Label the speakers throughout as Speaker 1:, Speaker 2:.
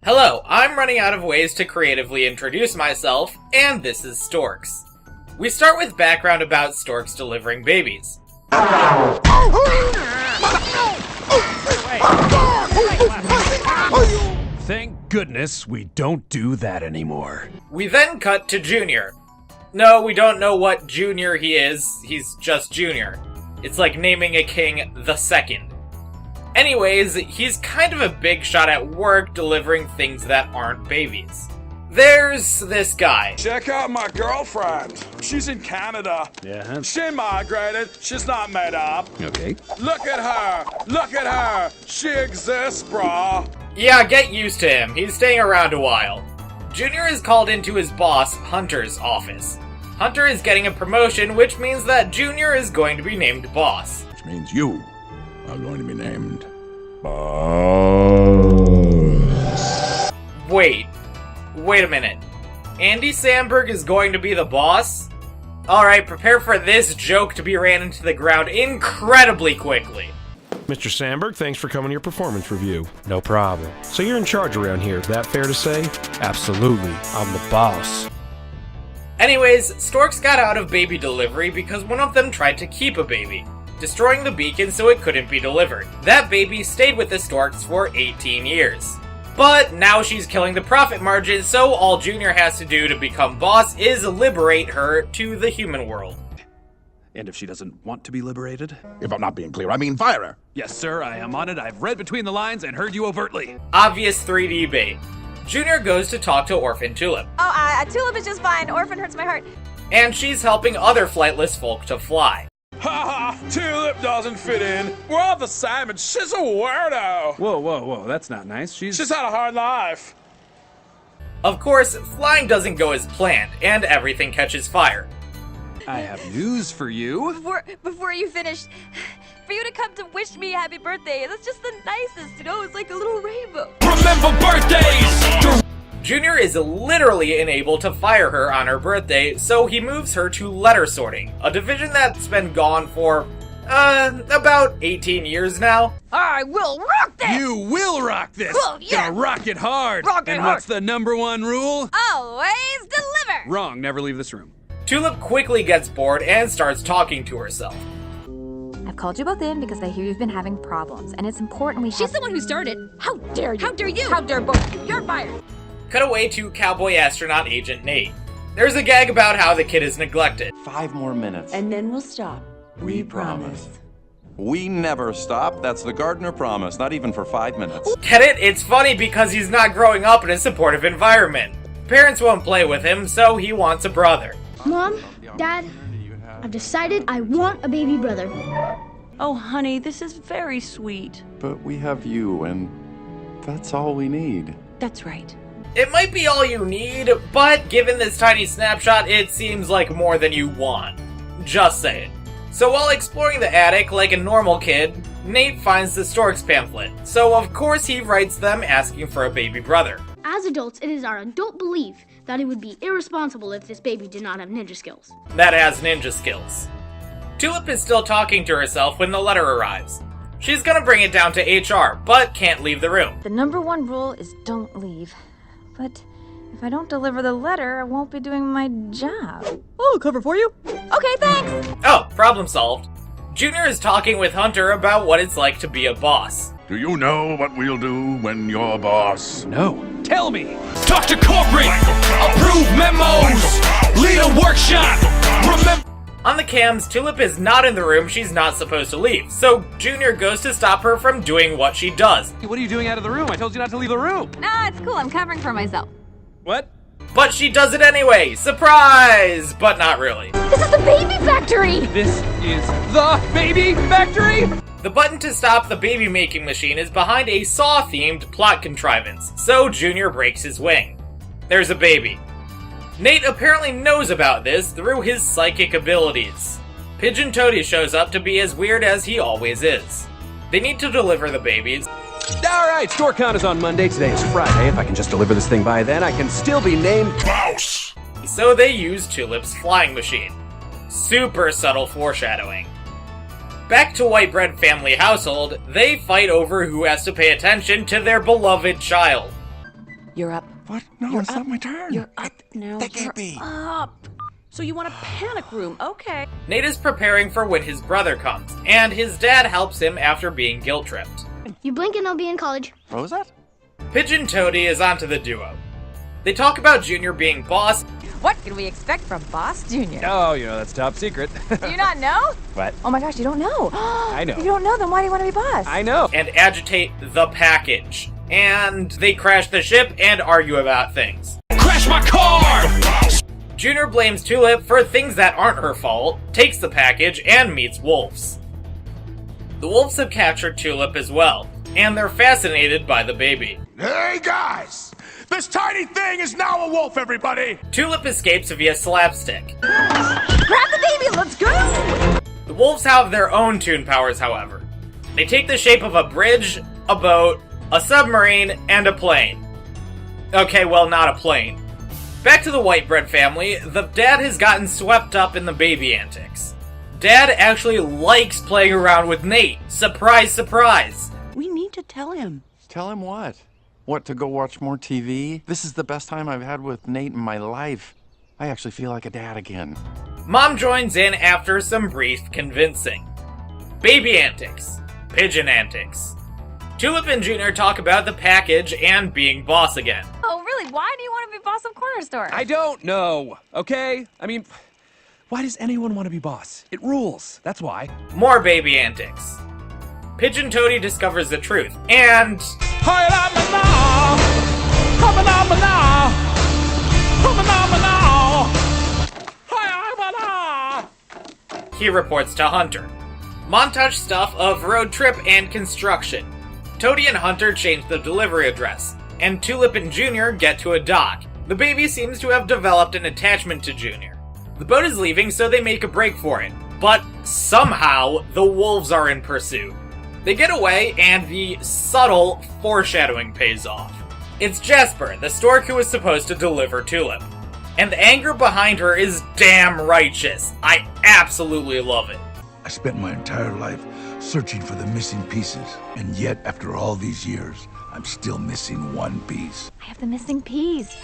Speaker 1: Hello, I'm running out of ways to creatively introduce myself, and this is Storks. We start with background about storks delivering babies.
Speaker 2: Thank goodness we don't do that anymore.
Speaker 1: We then cut to Junior. No, we don't know what Junior he is, he's just Junior. It's like naming a king the second. Anyways, he's kind of a big shot at work delivering things that aren't babies. There's this guy.
Speaker 3: Check out my girlfriend. She's in Canada.
Speaker 2: Yeah?
Speaker 3: She migrated. She's not made up.
Speaker 2: Okay.
Speaker 3: Look at her. Look at her. She exists, brah.
Speaker 1: Yeah, get used to him. He's staying around a while. Junior is called into his boss, Hunter's office. Hunter is getting a promotion, which means that Junior is going to be named boss.
Speaker 4: Which means you are going to be named Boss.
Speaker 1: Wait a minute. Andy Samberg is going to be the boss? Alright, prepare for this joke to be ran into the ground incredibly quickly.
Speaker 2: Mr. Sandberg, thanks for coming to your performance review.
Speaker 5: No problem.
Speaker 2: So you're in charge around here, is that fair to say?
Speaker 5: Absolutely. I'm the boss.
Speaker 1: Anyways, storks got out of baby delivery because one of them tried to keep a baby, destroying the beacon so it couldn't be delivered. That baby stayed with the storks for 18 years. But now she's killing the profit margin, so all Junior has to do to become boss is liberate her to the human world.
Speaker 6: And if she doesn't want to be liberated?
Speaker 4: If I'm not being clear, I mean fire her.
Speaker 6: Yes, sir, I am on it. I've read between the lines and heard you overtly.
Speaker 1: Obvious 3D bait. Junior goes to talk to Orphan Tulip.
Speaker 7: Tulip is just fine. Orphan hurts my heart.
Speaker 1: And she's helping other flightless folk to fly.
Speaker 3: Ha ha. Tulip doesn't fit in. We're all the same and she's a weirdo.
Speaker 6: Whoa, that's not nice. She's
Speaker 3: She's had a hard life.
Speaker 1: Of course, flying doesn't go as planned, and everything catches fire.
Speaker 6: I have news for you.
Speaker 7: Before you finish, for you to come to wish me happy birthday, that's just the nicest, it's like a little rainbow.
Speaker 2: Remember birthdays!
Speaker 1: Junior is literally unable to fire her on her birthday, so he moves her to letter sorting, a division that's been gone for, about 18 years now.
Speaker 7: I will rock this!
Speaker 6: You will rock this!
Speaker 7: Well, yeah.
Speaker 6: Gonna rock it hard!
Speaker 7: Rock it
Speaker 6: and
Speaker 7: hard.
Speaker 6: what's the #1 rule?
Speaker 7: Always deliver!
Speaker 6: Wrong, never leave this room.
Speaker 1: Tulip quickly gets bored and starts talking to herself.
Speaker 8: I've called you both in because I hear you've been having problems, and it's important we
Speaker 7: She's the one who started.
Speaker 8: How dare you?
Speaker 7: How dare you?
Speaker 8: How dare both of you? You're fired!
Speaker 1: Cut away to cowboy astronaut Agent Nate. There's a gag about how the kid is neglected.
Speaker 9: 5 more minutes.
Speaker 10: And then we'll stop. We promise.
Speaker 9: We never stop. That's the Gardner promise. Not even for 5 minutes.
Speaker 1: Get it? It's funny because he's not growing up in a supportive environment. Parents won't play with him, so he wants a brother.
Speaker 11: Mom, Dad, I've decided I want a baby brother.
Speaker 10: Oh, honey, this is very sweet.
Speaker 9: But we have you, and that's all we need.
Speaker 10: That's right.
Speaker 1: It might be all you need, but given this tiny snapshot, it seems like more than you want. Just saying. So while exploring the attic like a normal kid, Nate finds the Storks pamphlet. So of course he writes them asking for a baby brother.
Speaker 11: As adults, it is our adult belief that it would be irresponsible if this baby did not have ninja skills.
Speaker 1: That has ninja skills. Tulip is still talking to herself when the letter arrives. She's gonna bring it down to HR, but can't leave the room.
Speaker 8: The #1 rule is don't leave. But if I don't deliver the letter, I won't be doing my job.
Speaker 7: I'll cover for you. Okay, thanks.
Speaker 1: Oh, problem solved. Junior is talking with Hunter about what it's like to be a boss.
Speaker 4: Do you know what we'll do when you're boss?
Speaker 6: No. Tell me!
Speaker 2: Talk to corporate! Approve memos! Lead a workshop! Remember...
Speaker 1: On the cams, Tulip is not in the room she's not supposed to leave, so Junior goes to stop her from doing what she does.
Speaker 6: What are you doing out of the room? I told you not to leave the room!
Speaker 7: Nah, it's cool. I'm covering for myself.
Speaker 6: What?
Speaker 1: But she does it anyway! Surprise! But not really.
Speaker 11: This is the baby factory!
Speaker 6: This is the baby factory!
Speaker 1: The button to stop the baby-making machine is behind a Saw-themed plot contrivance, so Junior breaks his wing. There's a baby. Nate apparently knows about this through his psychic abilities. Pigeon Toady shows up to be as weird as he always is. They need to deliver the babies.
Speaker 5: Alright, store count is on Monday. Today is Friday. If I can just deliver this thing by then, I can still be named
Speaker 4: Boss!
Speaker 1: So they use Tulip's flying machine. Super subtle foreshadowing. Back to White Bread family household, they fight over who has to pay attention to their beloved child.
Speaker 10: You're up.
Speaker 9: What? No,
Speaker 10: You're
Speaker 9: it's
Speaker 10: up.
Speaker 9: not my turn.
Speaker 10: You're up now.
Speaker 9: That can't be.
Speaker 10: Up. So you want a panic room? Okay.
Speaker 1: Nate is preparing for when his brother comes, and his dad helps him after being guilt-tripped.
Speaker 11: You blink and I'll be in college.
Speaker 9: What was that?
Speaker 1: Pigeon Toady is onto the duo. They talk about Junior being boss.
Speaker 8: What can we expect from Boss Junior?
Speaker 5: Oh, that's top secret.
Speaker 8: Do you not know?
Speaker 5: What?
Speaker 8: Oh my gosh, you don't know.
Speaker 5: I know.
Speaker 8: If you don't know, then why do you want to be boss?
Speaker 5: I know.
Speaker 1: And agitate the package. And they crash the ship and argue about things.
Speaker 2: Crash my car!
Speaker 1: Junior blames Tulip for things that aren't her fault, takes the package, and meets wolves. The wolves have captured Tulip as well, and they're fascinated by the baby.
Speaker 3: Hey, guys! This tiny thing is now a wolf, everybody!
Speaker 1: Tulip escapes via slapstick.
Speaker 8: Grab the baby, let's go!
Speaker 1: The wolves have their own toon powers, however. They take the shape of a bridge, a boat, a submarine, and a plane. Okay, well, not a plane. Back to the white bread family, the dad has gotten swept up in the baby antics. Dad actually likes playing around with Nate. Surprise, surprise!
Speaker 10: We need to tell him.
Speaker 9: Tell him what? What, to go watch more TV? This is the best time I've had with Nate in my life. I actually feel like a dad again.
Speaker 1: Mom joins in after some brief convincing. Baby antics. Pigeon antics. Tulip and Junior talk about the package and being boss again.
Speaker 8: Oh, really? Why do you want to be boss of Corner Store?
Speaker 6: I don't know, okay? I mean, why does anyone want to be boss? It rules, that's why.
Speaker 1: More baby antics. Pigeon Toady discovers the truth, and... he reports to Hunter. Montage stuff of road trip and construction. Toady and Hunter change the delivery address, and Tulip and Junior get to a dock. The baby seems to have developed an attachment to Junior. The boat is leaving, so they make a break for it. But somehow, the wolves are in pursuit. They get away, and the subtle foreshadowing pays off. It's Jasper, the stork who is supposed to deliver Tulip. And the anger behind her is damn righteous. I absolutely love it.
Speaker 4: I spent my entire life searching for the missing pieces, and yet, after all these years, I'm still missing one piece.
Speaker 8: I have the missing piece.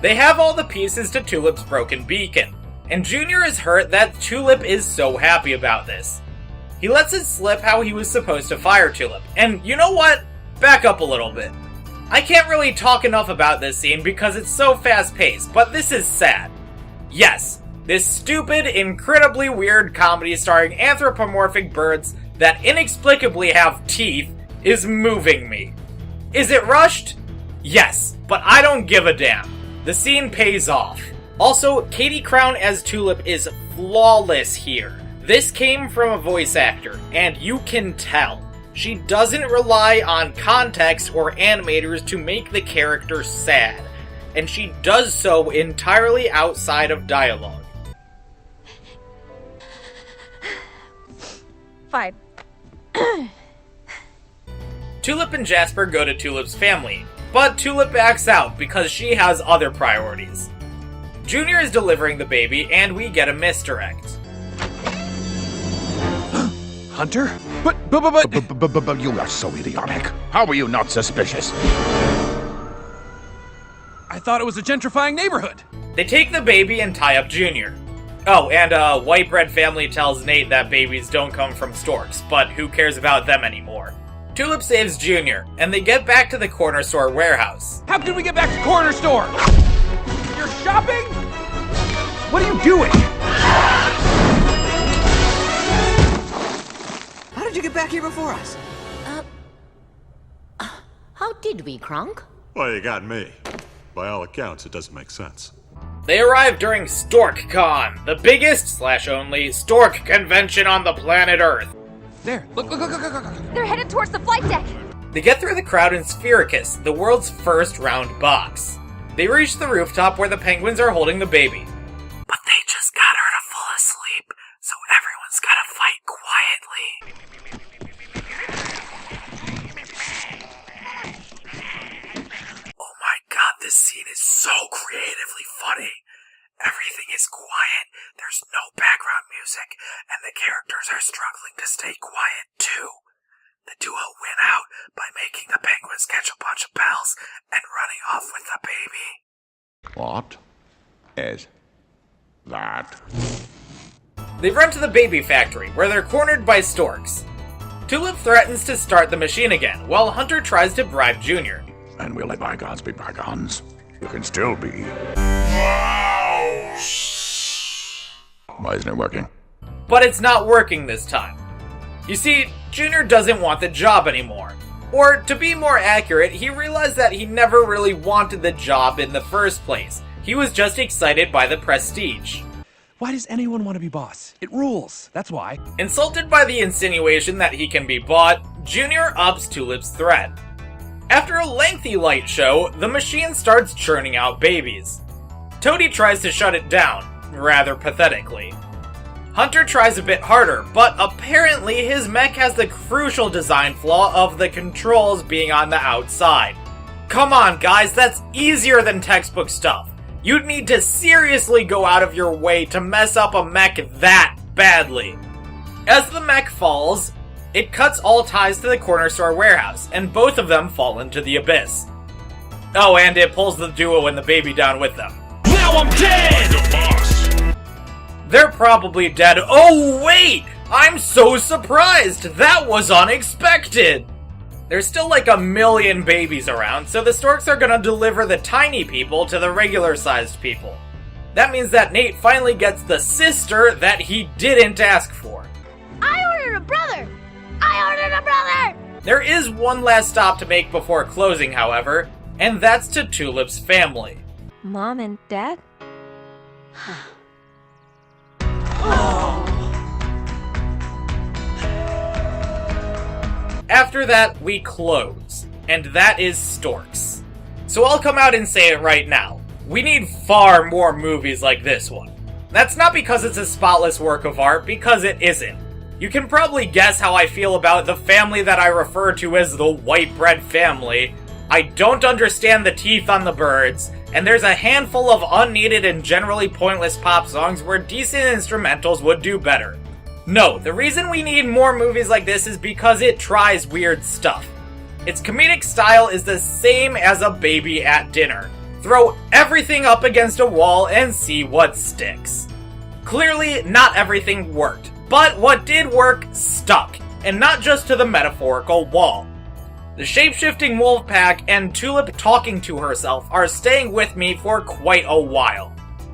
Speaker 1: They have all the pieces to Tulip's broken beacon, and Junior is hurt that Tulip is so happy about this. He lets it slip how he was supposed to fire Tulip, and you know what? Back up a little bit. I can't really talk enough about this scene because it's so fast-paced, but this is sad. Yes, this stupid, incredibly weird comedy starring anthropomorphic birds that inexplicably have teeth is moving me. Is it rushed? Yes, but I don't give a damn. The scene pays off. Also, Katie Crown as Tulip is flawless here. This came from a voice actor, and you can tell. She doesn't rely on context or animators to make the character sad, and she does so entirely outside of dialogue.
Speaker 8: Fine.
Speaker 1: Tulip and Jasper go to Tulip's family, but Tulip backs out because she has other priorities. Junior is delivering the baby, and we get a misdirect.
Speaker 5: Hunter?
Speaker 4: But you are so idiotic. How were you not suspicious?
Speaker 6: I thought it was a gentrifying neighborhood.
Speaker 1: They take the baby and tie up Junior. Oh, and white bread family tells Nate that babies don't come from storks, but who cares about them anymore? Tulip saves Junior, and they get back to the corner store warehouse.
Speaker 6: How can we get back to Corner Store? You're shopping? What are you doing?
Speaker 12: How did you get back here before us?
Speaker 13: How did we, Kronk?
Speaker 14: Well, you got me. By all accounts, it doesn't make sense.
Speaker 1: They arrive during StorkCon, the biggest / only stork convention on the planet Earth.
Speaker 6: There, look.
Speaker 7: They're headed towards the flight deck.
Speaker 1: They get through the crowd in Sphericus, the world's first round box. They reach the rooftop where the penguins are holding the baby. But they just got her to fall asleep, so everyone's gotta fight quietly. Oh my god, this scene is so creatively funny. Everything is quiet, there's no background music, and the characters are struggling to stay quiet too. The duo win out by making the penguins catch a bunch of bells and running off
Speaker 4: the baby. What is that?
Speaker 1: They run to the baby factory, where they're cornered by Storks. Tulip threatens to start the machine again, while Hunter tries to bribe Junior.
Speaker 4: And we'll let bygones be bygones. You can still be. Why isn't it working?
Speaker 1: But it's not working this time. You see, Junior doesn't want the job anymore. Or, to be more accurate, he realized that he never really wanted the job in the first place. He was just excited by the prestige.
Speaker 6: Why does anyone want to be boss? It rules, that's why.
Speaker 1: Insulted by the insinuation that he can be bought, Junior ups Tulip's threat. After a lengthy light show, the machine starts churning out babies. Toady tries to shut it down, rather pathetically. Hunter tries a bit harder, but apparently his mech has the crucial design flaw of the controls being on the outside. Come on guys, that's easier than textbook stuff. You'd need to seriously go out of your way to mess up a mech that badly. As the mech falls, it cuts all ties to the corner store warehouse, and both of them fall into the abyss. Oh, and it pulls the duo and the baby down with them.
Speaker 2: Now I'm dead!
Speaker 1: They're probably dead. Oh wait! I'm so surprised! That was unexpected! There's still like 1 million babies around, so the Storks are gonna deliver the tiny people to the regular-sized people. That means that Nate finally gets the sister that he didn't ask for.
Speaker 11: I ordered a brother! I ordered a brother!
Speaker 1: There is one last stop to make before closing, however, and that's to Tulip's family.
Speaker 8: Mom and Dad?
Speaker 1: After that, we close, and that is Storks. So I'll come out and say it right now. We need far more movies like this one. That's not because it's a spotless work of art, because it isn't. You can probably guess how I feel about the family that I refer to as the white bread family. I don't understand the teeth on the birds, and there's a handful of unneeded and generally pointless pop songs where decent instrumentals would do better. No, the reason we need more movies like this is because it tries weird stuff. Its comedic style is the same as a baby at dinner. Throw everything up against a wall and see what sticks. Clearly, not everything worked, but what did work stuck, and not just to the metaphorical wall. The shape-shifting wolf pack and Tulip talking to herself are staying with me for quite a while.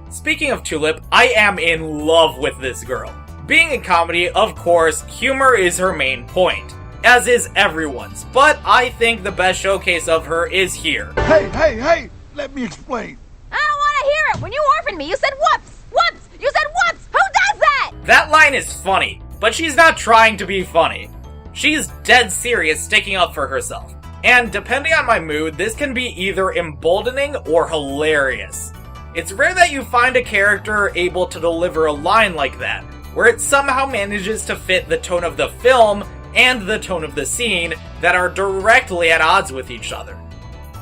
Speaker 1: Speaking of Tulip, I am in love with this girl. Being a comedy, of course, humor is her main point, as is everyone's, but I think the best showcase of her is here.
Speaker 4: Hey, let me explain.
Speaker 7: I don't want to hear it. When you orphaned me, you said whoops, whoops. You said whoops. Who does that?
Speaker 1: That line is funny, but she's not trying to be funny. She's dead serious sticking up for herself. And depending on my mood, this can be either emboldening or hilarious. It's rare that you find a character able to deliver a line like that, where it somehow manages to fit the tone of the film and the tone of the scene that are directly at odds with each other.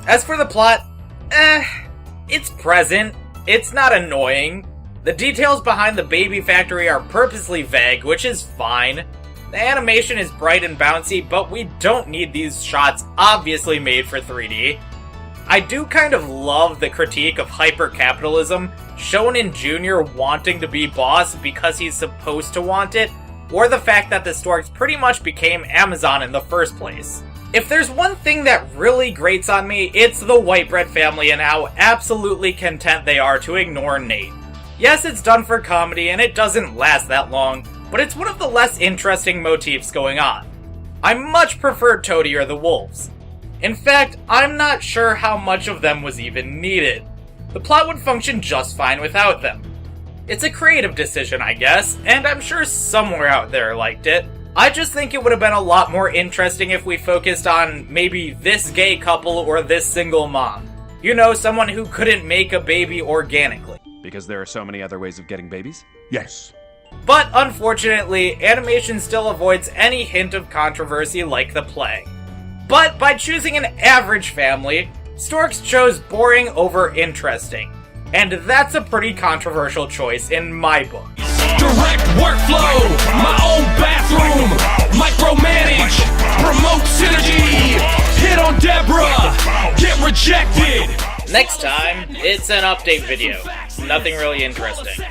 Speaker 1: As for the plot, it's present. It's not annoying. The details behind the baby factory are purposely vague, which is fine. The animation is bright and bouncy, but we don't need these shots obviously made for 3D. I do kind of love the critique of hyper-capitalism shown in Junior wanting to be boss because he's supposed to want it, or the fact that the Storks pretty much became Amazon in the first place. If there's one thing that really grates on me, it's the white bread family and how absolutely content they are to ignore Nate. Yes, it's done for comedy and it doesn't last that long, but it's one of the less interesting motifs going on. I much prefer Toady or the wolves. In fact, I'm not sure how much of them was even needed. The plot would function just fine without them. It's a creative decision, I guess, and I'm sure somewhere out there liked it. I just think it would have been a lot more interesting if we focused on maybe this gay couple or this single mom. You know, someone who couldn't make a baby organically.
Speaker 6: Because there are so many other ways of getting babies?
Speaker 4: Yes.
Speaker 1: But unfortunately, animation still avoids any hint of controversy like the plague. But by choosing an average family, Storks chose boring over interesting. And that's a pretty controversial choice in my book.
Speaker 2: Direct workflow, my own bathroom, micromanage, promote synergy, hit on Deborah, get rejected.
Speaker 1: Next time, it's an update video. Nothing really interesting.